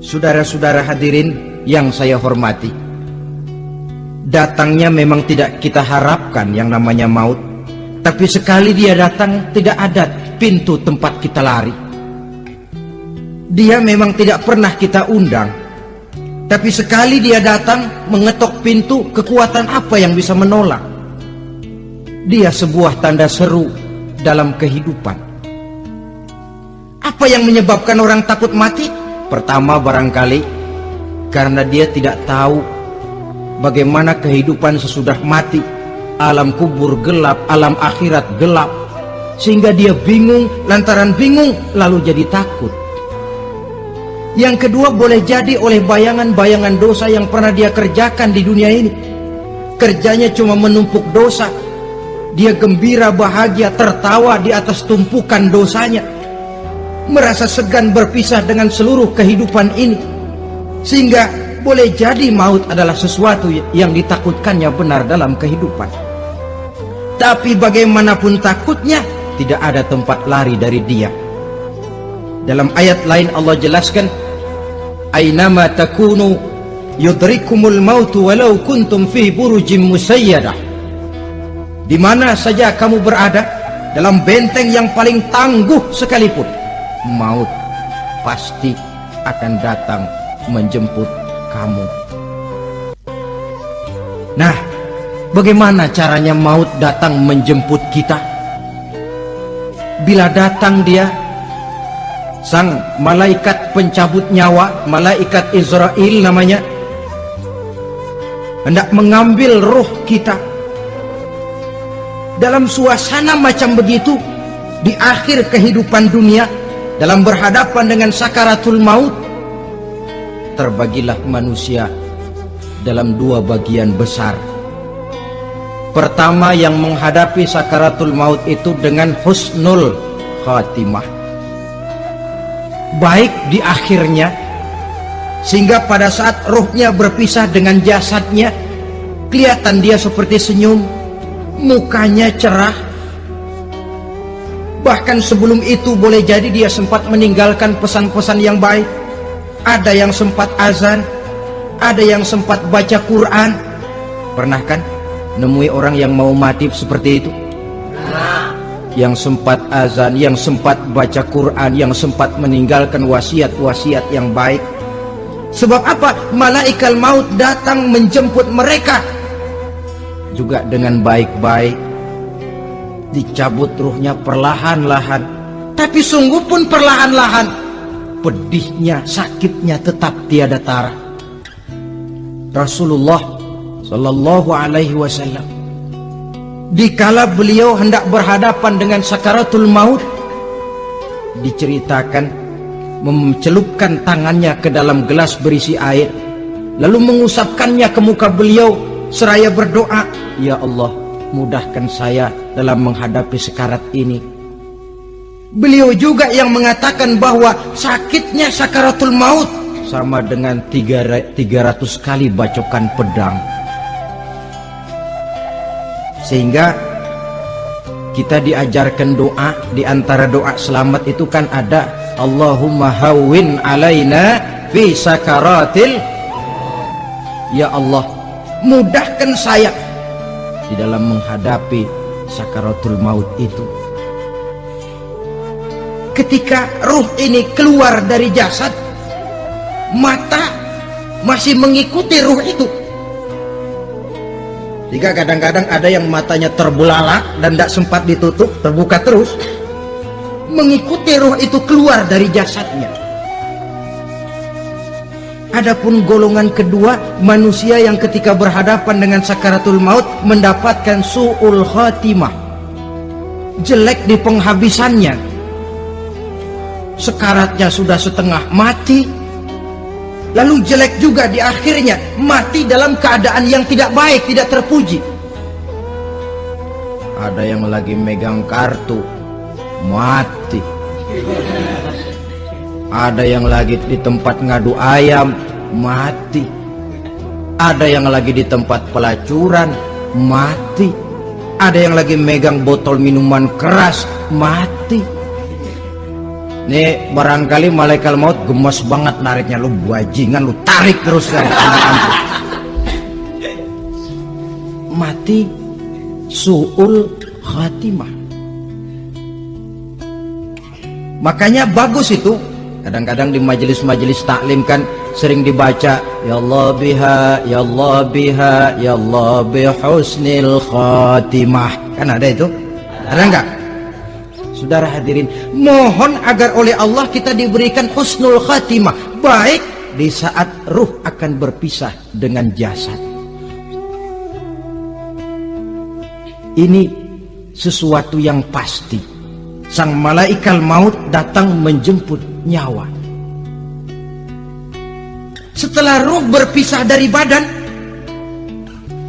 Saudara-saudara hadirin yang saya hormati, datangnya memang tidak kita harapkan yang namanya maut, tapi sekali dia datang tidak ada pintu tempat kita lari. Dia memang tidak pernah kita undang, tapi sekali dia datang mengetok pintu, kekuatan apa yang bisa menolak? Dia sebuah tanda seru dalam kehidupan. Apa yang menyebabkan orang takut mati? Pertama, barangkali karena dia tidak tahu bagaimana kehidupan sesudah mati. Alam kubur gelap, alam akhirat gelap, sehingga dia bingung. Lantaran bingung lalu jadi takut. Yang kedua, boleh jadi oleh bayangan-bayangan dosa yang pernah dia kerjakan di dunia ini. Kerjanya cuma menumpuk dosa. Dia gembira, bahagia, tertawa di atas tumpukan dosanya, merasa segan berpisah dengan seluruh kehidupan ini, sehingga boleh jadi maut adalah sesuatu yang ditakutkannya benar dalam kehidupan. Tapi bagaimanapun takutnya, tidak ada tempat lari dari dia. Dalam ayat lain Allah jelaskan, "Ainama takunu yudrikumul mautu walau kuntum fi burujim musayyadah." Di mana saja kamu berada, dalam benteng yang paling tangguh sekalipun, maut pasti akan datang menjemput kamu. Nah, bagaimana caranya maut datang menjemput kita? Bila datang dia, sang malaikat pencabut nyawa, malaikat Israel namanya, hendak mengambil roh kita. Dalam suasana macam begitu, di akhir kehidupan dunia, dalam berhadapan dengan sakaratul maut, terbagilah manusia dalam dua bagian besar. Pertama, yang menghadapi sakaratul maut itu dengan husnul khatimah, baik di akhirnya, sehingga pada saat rohnya berpisah dengan jasadnya, kelihatan dia seperti senyum, mukanya cerah. Bahkan sebelum itu boleh jadi dia sempat meninggalkan pesan-pesan yang baik. Ada yang sempat azan, ada yang sempat baca Quran. Pernah kan nemui orang yang mau mati seperti itu? Yang sempat azan, yang sempat baca Quran, yang sempat meninggalkan wasiat-wasiat yang baik. Sebab apa? Malaikat maut datang menjemput mereka juga dengan baik-baik. Dicabut ruhnya perlahan-lahan, tapi sungguh pun perlahan-lahan. Pedihnya, sakitnya tetap tiada tara. Rasulullah Sallallahu Alaihi Wasallam, dikala beliau hendak berhadapan dengan sakaratul maut, diceritakan mencelupkan tangannya ke dalam gelas berisi air, lalu mengusapkannya ke muka beliau seraya berdoa, "Ya Allah, mudahkan saya dalam menghadapi sekarat ini." Beliau juga yang mengatakan bahwa sakitnya sakaratul maut sama dengan 300 kali bacokan pedang. Sehingga kita diajarkan doa. Di antara doa selamat itu kan ada, Allahumma hawwin alaina fi sakaratil, ya Allah, mudahkan saya di dalam menghadapi sakaratul maut itu. Ketika ruh ini keluar dari jasad, mata masih mengikuti ruh itu. Jika kadang-kadang ada yang matanya terbelalak dan tidak sempat ditutup, terbuka terus, mengikuti ruh itu keluar dari jasadnya. Adapun golongan kedua, manusia yang ketika berhadapan dengan sakaratul maut mendapatkan su'ul khatimah, jelek di penghabisannya. Sekaratnya sudah setengah mati, lalu jelek juga di akhirnya, mati dalam keadaan yang tidak baik, tidak terpuji. Ada yang lagi megang kartu, mati. Ada yang lagi di tempat ngadu ayam, mati. Ada yang lagi di tempat pelacuran, mati. Ada yang lagi megang botol minuman keras, mati. Nih barangkali malaikat maut gemes banget nariknya, lu bajingan, lu tarik terus kan. Mati su'ul khatimah. Makanya bagus itu. Kadang-kadang di majelis-majelis taklim kan sering dibaca, ya Allah biha, ya Allah biha, ya Allah bihusnil khatimah. Kan ada itu? Ada enggak? Saudara hadirin, mohon agar oleh Allah kita diberikan husnul khatimah, baik di saat ruh akan berpisah dengan jasad. Ini sesuatu yang pasti. Sang malaikat maut datang menjemput nyawa. Setelah ruh berpisah dari badan,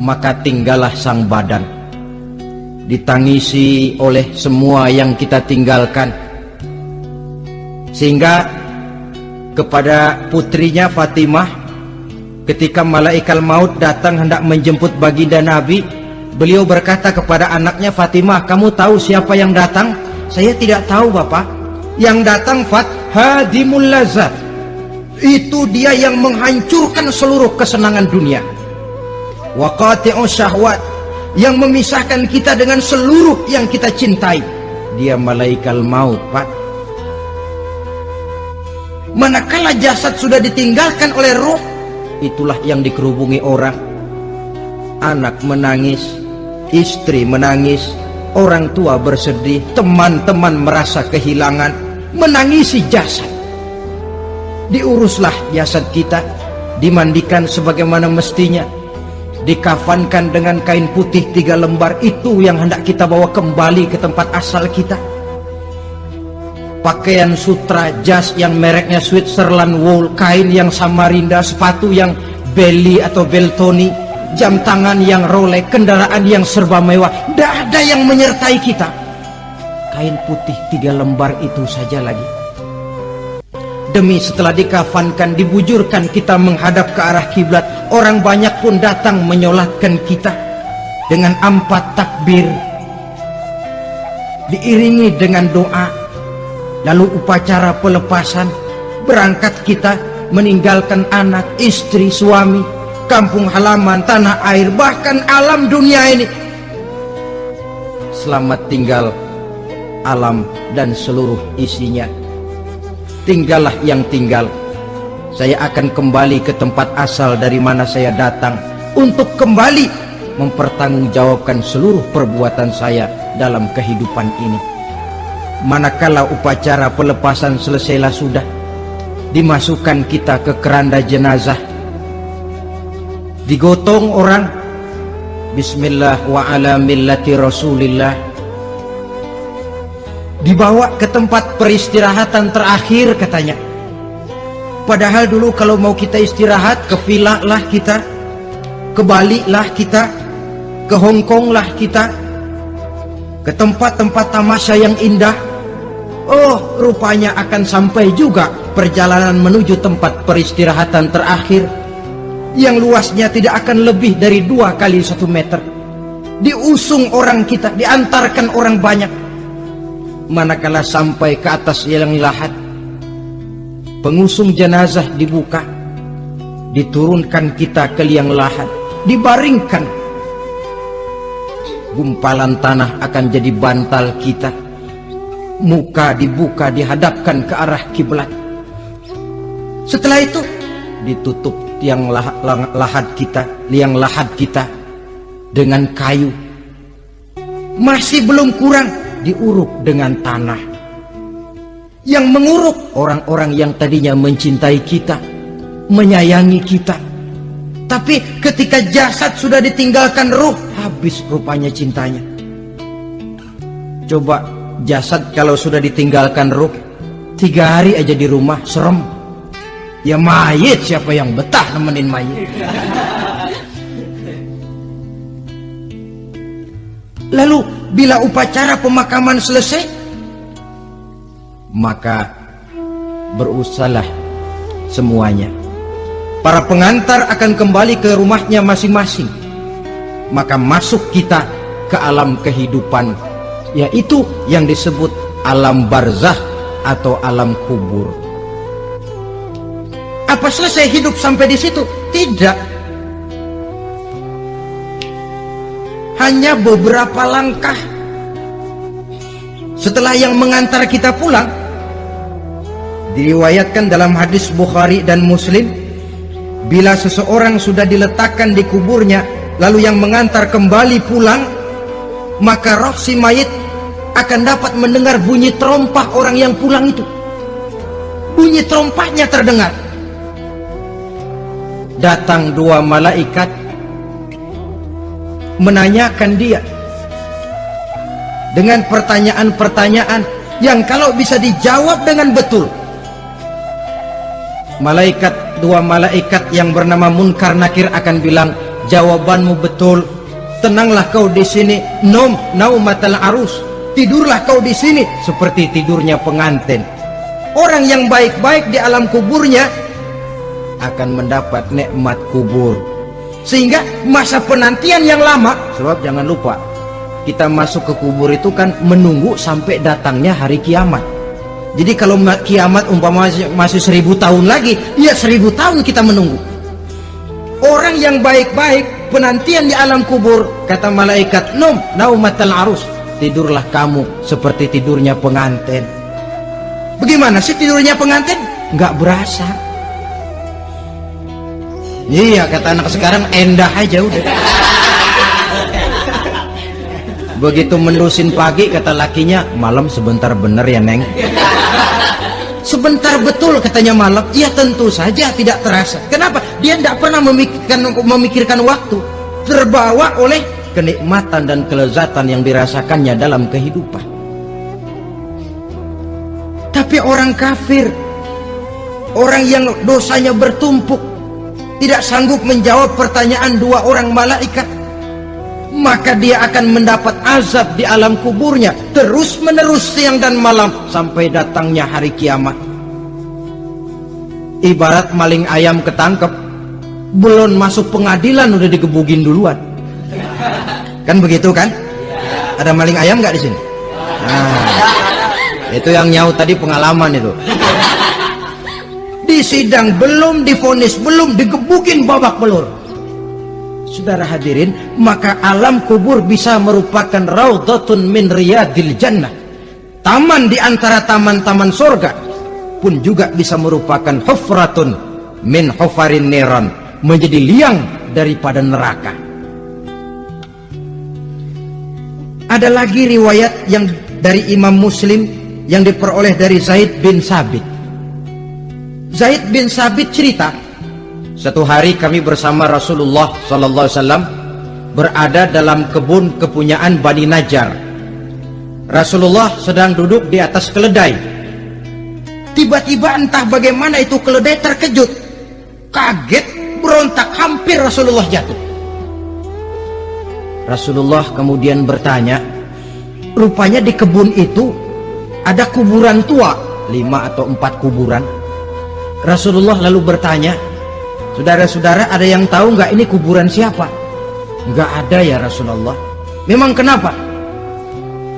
maka tinggallah sang badan, ditangisi oleh semua yang kita tinggalkan. Sehingga kepada putrinya Fatimah, ketika malaikat maut datang hendak menjemput baginda Nabi, beliau berkata kepada anaknya, Fatimah, kamu tahu siapa yang datang? Saya tidak tahu, Bapak. Yang datang hadimul lazat. Itu dia yang menghancurkan seluruh kesenangan dunia. Wa qati'u syahwat, yang memisahkan kita dengan seluruh yang kita cintai. Dia malaikat maut, Pak. Manakala jasad sudah ditinggalkan oleh ruh, itulah yang dikerubungi orang. Anak menangis, istri menangis, orang tua bersedih, teman-teman merasa kehilangan, menangisi jasad. Diuruslah jasad kita, dimandikan sebagaimana mestinya, dikafankan dengan kain putih 3 lembar. Itu yang hendak kita bawa kembali ke tempat asal kita. Pakaian sutra, jas yang mereknya Switzerland wool, kain yang Samarinda, sepatu yang Belly atau Beltoni, jam tangan yang Rolex, kendaraan yang serba mewah, tidak ada yang menyertai kita. Kain putih 3 lembar itu saja lagi. Demi setelah dikafankan, dibujurkan, kita menghadap ke arah kiblat. Orang banyak pun datang menyolatkan kita dengan 4 takbir, diiringi dengan doa. Lalu upacara pelepasan, berangkat kita meninggalkan anak, istri, suami, kampung halaman, tanah air, bahkan alam dunia ini. Selamat tinggal alam dan seluruh isinya. Tinggallah yang tinggal. Saya akan kembali ke tempat asal dari mana saya datang, untuk kembali mempertanggungjawabkan seluruh perbuatan saya dalam kehidupan ini. Manakala upacara pelepasan selesailah sudah, dimasukkan kita ke keranda jenazah, digotong orang, bismillah wa ala millati rasulillah, dibawa ke tempat peristirahatan terakhir katanya. Padahal dulu kalau mau kita istirahat, ke villa lah kita, ke Bali lah kita, ke Hong Kong lah kita, ke tempat-tempat tamasya yang indah. Oh, rupanya akan sampai juga perjalanan menuju tempat peristirahatan terakhir, yang luasnya tidak akan lebih dari 2 kali 1 meter. Diusung orang kita, diantarkan orang banyak. Manakala sampai ke atas liang lahat, pengusung jenazah dibuka, diturunkan kita ke liang lahat, dibaringkan. Gumpalan tanah akan jadi bantal kita. Muka dibuka, dihadapkan ke arah kiblat. Setelah itu ditutup liang lahat kita dengan kayu. Masih belum kurang, diuruk dengan tanah. Yang menguruk orang-orang yang tadinya mencintai kita, menyayangi kita. Tapi ketika jasad sudah ditinggalkan ruh, habis rupanya cintanya. Coba jasad kalau sudah ditinggalkan ruh, 3 hari aja di rumah, serem. Ya mayit, siapa yang betah nemenin mayit? Lalu bila upacara pemakaman selesai, maka berusahlah semuanya. Para pengantar akan kembali ke rumahnya masing-masing. Maka masuk kita ke alam kehidupan, yaitu yang disebut alam barzakh atau alam kubur. Apa selesai hidup sampai di situ? Tidak. Hanya beberapa langkah setelah yang mengantar kita pulang. Diriwayatkan dalam hadis Bukhari dan Muslim, bila seseorang sudah diletakkan di kuburnya, lalu yang mengantar kembali pulang, maka roh si mayit akan dapat mendengar bunyi terompah orang yang pulang itu. Bunyi terompahnya terdengar. Datang dua malaikat menanyakan dia dengan pertanyaan-pertanyaan yang kalau bisa dijawab dengan betul, dua malaikat yang bernama Munkar Nakir akan bilang, jawabanmu betul, tenanglah kau di sini, naumatal arus, tidurlah kau di sini seperti tidurnya pengantin. Orang yang baik-baik di alam kuburnya akan mendapat nikmat kubur, sehingga masa penantian yang lama. Sebab jangan lupa, kita masuk ke kubur itu kan menunggu sampai datangnya hari kiamat. Jadi kalau kiamat umpama masih 1000 tahun lagi, ya 1000 tahun kita menunggu. Orang yang baik-baik penantian di alam kubur, kata malaikat, naumatal arus, tidurlah kamu seperti tidurnya pengantin. Bagaimana sih tidurnya pengantin? Nggak berasa. Iya, kata anak sekarang, endah aja udah. Begitu mendusin pagi, kata lakinya, malam sebentar bener ya Neng. Sebentar betul katanya malam. Ya tentu saja tidak terasa. Kenapa? Dia tidak pernah memikirkan waktu, terbawa oleh kenikmatan dan kelezatan yang dirasakannya dalam kehidupan. Tapi orang kafir, orang yang dosanya bertumpuk, tidak sanggup menjawab pertanyaan dua orang malaikat, maka dia akan mendapat azab di alam kuburnya terus menerus siang dan malam sampai datangnya hari kiamat. Ibarat maling ayam ketangkep, belum masuk pengadilan udah digebugin duluan. Kan begitu kan? Ada maling ayam nggak di sini? Nah, itu yang nyaut tadi pengalaman itu. Di sidang belum divonis, belum digebukin babak belur. Saudara hadirin, maka alam kubur bisa merupakan raudhatun min riyadil jannah, taman di antara taman-taman surga, pun juga bisa merupakan hufratun min hufarin niran, menjadi liang daripada neraka. Ada lagi riwayat yang dari Imam Muslim yang diperoleh dari Zaid bin Sabit. Zaid bin Sabit cerita, satu hari kami bersama Rasulullah SAW berada dalam kebun kepunyaan Bani Najjar. Rasulullah sedang duduk di atas keledai. Tiba-tiba entah bagaimana itu keledai terkejut, kaget, berontak, hampir Rasulullah jatuh. Rasulullah kemudian bertanya, rupanya di kebun itu ada kuburan tua, 5 atau 4 kuburan. Rasulullah lalu bertanya, saudara-saudara, ada yang tahu nggak ini kuburan siapa? Nggak ada ya Rasulullah. Memang kenapa?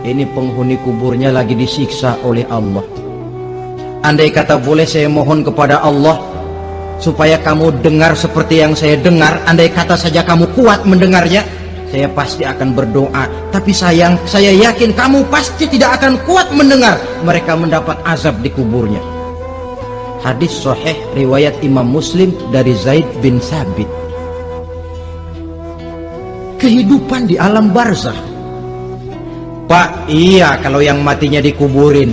Ini penghuni kuburnya lagi disiksa oleh Allah. Andai kata boleh saya mohon kepada Allah supaya kamu dengar seperti yang saya dengar, andai kata saja kamu kuat mendengarnya, saya pasti akan berdoa. Tapi sayang, saya yakin kamu pasti tidak akan kuat mendengar mereka mendapat azab di kuburnya. Hadis sahih riwayat Imam Muslim dari Zaid bin Sabit. Kehidupan di alam barzakh. Pak, iya kalau yang matinya dikuburin.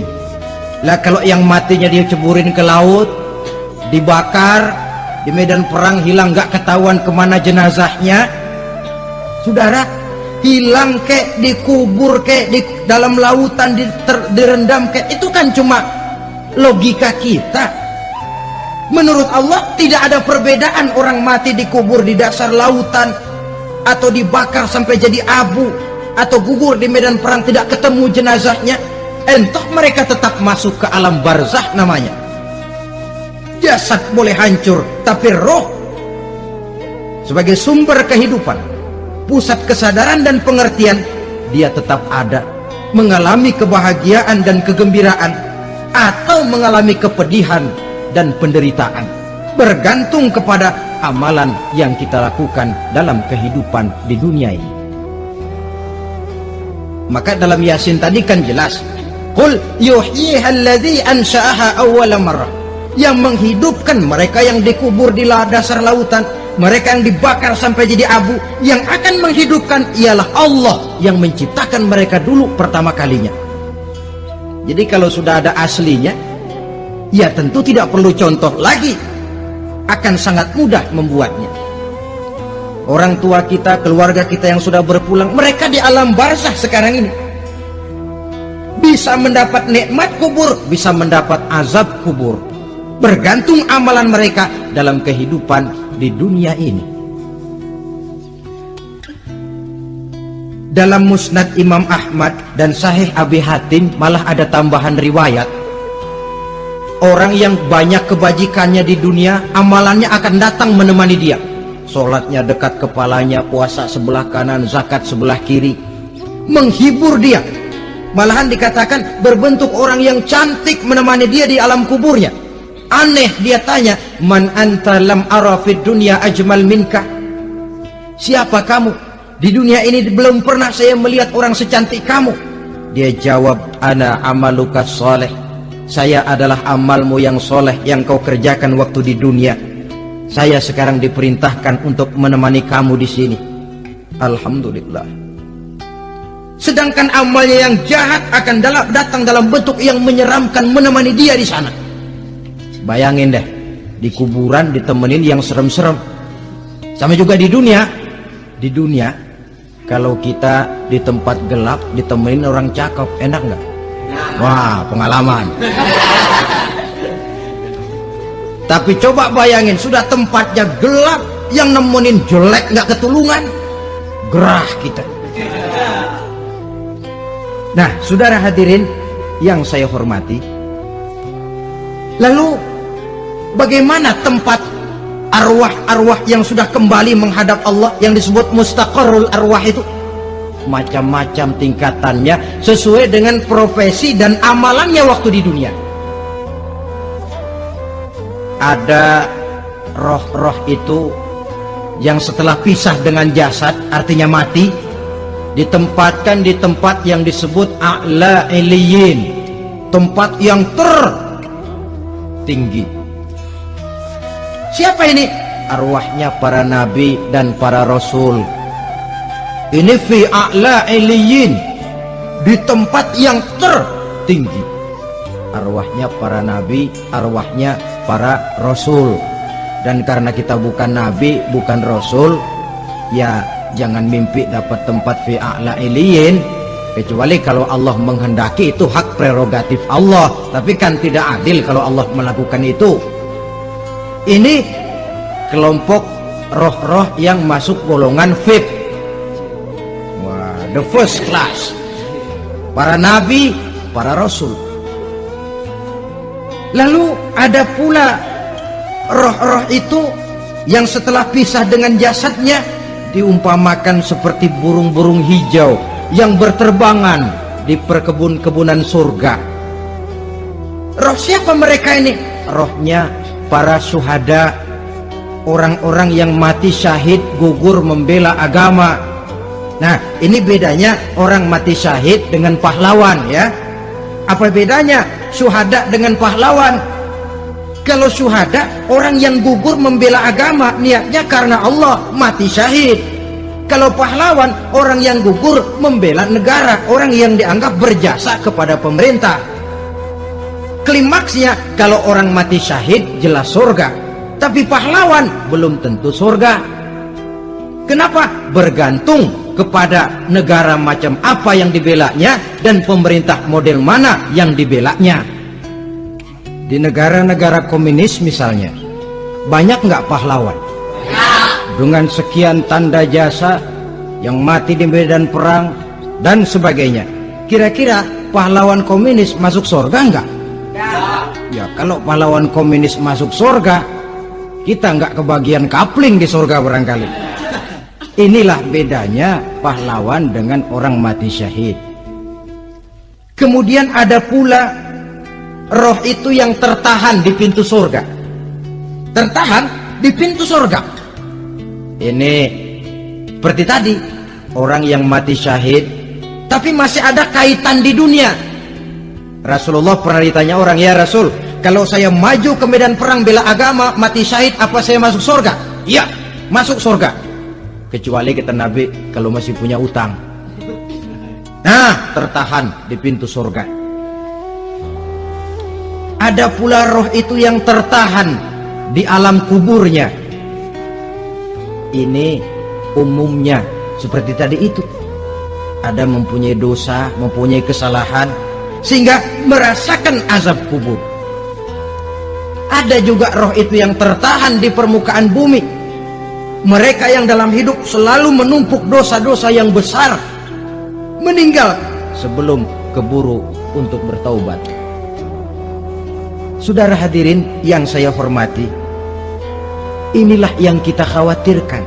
Lah kalau yang matinya dia ceburin ke laut, dibakar, di medan perang hilang gak ketahuan kemana jenazahnya. Saudara, hilang kek, dikubur kek, di dalam lautan direndam kek, itu kan cuma logika kita. Menurut Allah tidak ada perbedaan orang mati dikubur di dasar lautan atau dibakar sampai jadi abu atau gugur di medan perang tidak ketemu jenazahnya. Entah mereka tetap masuk ke alam barzakh namanya. Jasad boleh hancur, tapi roh sebagai sumber kehidupan, pusat kesadaran dan pengertian, dia tetap ada, mengalami kebahagiaan dan kegembiraan, atau atau mengalami kepedihan dan penderitaan, bergantung kepada amalan yang kita lakukan dalam kehidupan di dunia ini. Maka dalam Yasin tadi kan jelas, qul yuhyiha alladzi ansha'aha awwala marrah, yang menghidupkan mereka yang dikubur di dasar lautan, mereka yang dibakar sampai jadi abu, yang akan menghidupkan ialah Allah yang menciptakan mereka dulu pertama kalinya. Jadi kalau sudah ada aslinya, ya tentu tidak perlu contoh lagi, akan sangat mudah membuatnya. Orang tua kita, keluarga kita yang sudah berpulang, mereka di alam barzah sekarang ini bisa mendapat nikmat kubur, bisa mendapat azab kubur, bergantung amalan mereka dalam kehidupan di dunia ini. Dalam Musnad Imam Ahmad dan Sahih Abi Hatim malah ada tambahan riwayat, orang yang banyak kebajikannya di dunia, amalannya akan datang menemani dia. Sholatnya dekat kepalanya, puasa sebelah kanan, zakat sebelah kiri, menghibur dia. Malahan dikatakan berbentuk orang yang cantik menemani dia di alam kuburnya. Aneh, dia tanya, man anta lam ara fid dunya ajmal minka, siapa kamu? Di dunia ini belum pernah saya melihat orang secantik kamu. Dia jawab, ana amaluka soleh, saya adalah amalmu yang soleh yang kau kerjakan waktu di dunia. Saya sekarang diperintahkan untuk menemani kamu di sini. Alhamdulillah. Sedangkan amalnya yang jahat akan datang dalam bentuk yang menyeramkan menemani dia di sana. Bayangin deh, di kuburan ditemenin yang serem-serem. Sama juga di dunia. Di dunia, kalau kita di tempat gelap ditemenin orang cakep, enak nggak? Wah, pengalaman. Tapi coba bayangin, sudah tempatnya gelap, yang nemenin jelek nggak ketulungan, gerah kita. Nah, saudara hadirin yang saya hormati, lalu bagaimana tempat arwah-arwah yang sudah kembali menghadap Allah yang disebut mustaqarrul arwah itu? Macam-macam tingkatannya sesuai dengan profesi dan amalannya waktu di dunia. Ada roh-roh itu yang setelah pisah dengan jasad, artinya mati, ditempatkan di tempat yang disebut a'la iliyin, tempat yang tertinggi. Siapa ini? Arwahnya para nabi dan para rasul. Ini fi a'la iliyin, di tempat yang tertinggi. Arwahnya para nabi, arwahnya para rasul. Dan karena kita bukan nabi, bukan rasul, ya jangan mimpi dapat tempat fi a'la iliyin, kecuali kalau Allah menghendaki. Itu hak prerogatif Allah, tapi kan tidak adil kalau Allah melakukan itu. Ini kelompok roh-roh yang masuk golongan VIP. Wah, the first class. Para nabi, para rasul. Lalu ada pula roh-roh itu yang setelah pisah dengan jasadnya diumpamakan seperti burung-burung hijau yang berterbangan di perkebun-kebunan surga. Roh siapa mereka ini? Rohnya para syuhada, orang-orang yang mati syahid gugur membela agama. Nah, ini bedanya orang mati syahid dengan pahlawan, ya. Apa bedanya syuhada dengan pahlawan? Kalau syuhada, orang yang gugur membela agama, niatnya karena Allah, mati syahid. Kalau pahlawan, orang yang gugur membela negara, orang yang dianggap berjasa kepada pemerintah. Klimaksnya, kalau orang mati syahid jelas surga, tapi pahlawan belum tentu surga. Kenapa? Bergantung kepada negara macam apa yang dibelanya dan pemerintah model mana yang dibelanya. Di negara-negara komunis misalnya, banyak nggak pahlawan? Dengan sekian tanda jasa yang mati di medan perang dan sebagainya. Kira-kira pahlawan komunis masuk surga nggak? Ya, kalau pahlawan komunis masuk surga, kita nggak kebagian kapling di surga barangkali. Inilah bedanya pahlawan dengan orang mati syahid. Kemudian ada pula roh itu yang tertahan di pintu surga. Tertahan di pintu surga. Ini seperti tadi, orang yang mati syahid tapi masih ada kaitan di dunia. Rasulullah pernah ditanya orang, ya Rasul, kalau saya maju ke medan perang bela agama, mati syahid, apa saya masuk surga? Iya, masuk surga. Kecuali kata Nabi, kalau masih punya utang. Nah, tertahan di pintu surga. Ada pula roh itu yang tertahan di alam kuburnya. Ini umumnya seperti tadi itu. Ada mempunyai dosa, mempunyai kesalahan, sehingga merasakan azab kubur. Ada juga roh itu yang tertahan di permukaan bumi. Mereka yang dalam hidup selalu menumpuk dosa-dosa yang besar, meninggal sebelum keburu untuk bertaubat. Saudara hadirin yang saya hormati, inilah yang kita khawatirkan.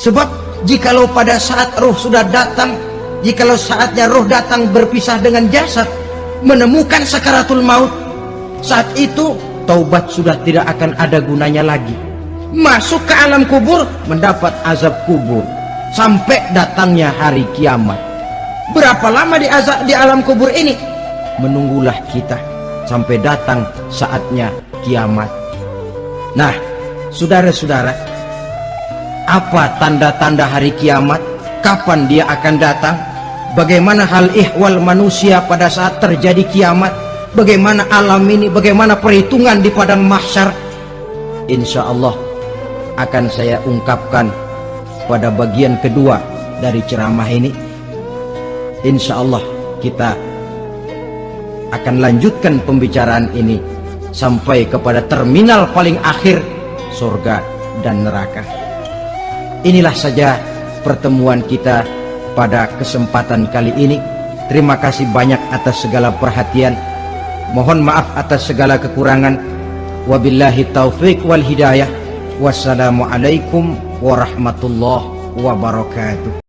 Sebab jikalau pada saat roh sudah datang, jikalau saatnya roh datang berpisah dengan jasad, menemukan sakaratul maut, saat itu taubat sudah tidak akan ada gunanya lagi. Masuk ke alam kubur, mendapat azab kubur sampai datangnya hari kiamat. Berapa lama di alam kubur ini? Menunggulah kita sampai datang saatnya kiamat. Nah, saudara-saudara, apa tanda-tanda hari kiamat? Kapan dia akan datang? Bagaimana hal ihwal manusia pada saat terjadi kiamat? Bagaimana alam ini? Bagaimana perhitungan di padang mahsyar? Insya Allah akan saya ungkapkan pada bagian kedua dari ceramah ini. Insya Allah kita akan lanjutkan pembicaraan ini sampai kepada terminal paling akhir, surga dan neraka. Inilah saja pertemuan kita pada kesempatan kali ini. Terima kasih banyak atas segala perhatian. Mohon maaf atas segala kekurangan. Wabillahi taufiq wal hidayah. Wassalamualaikum warahmatullahi wabarakatuh.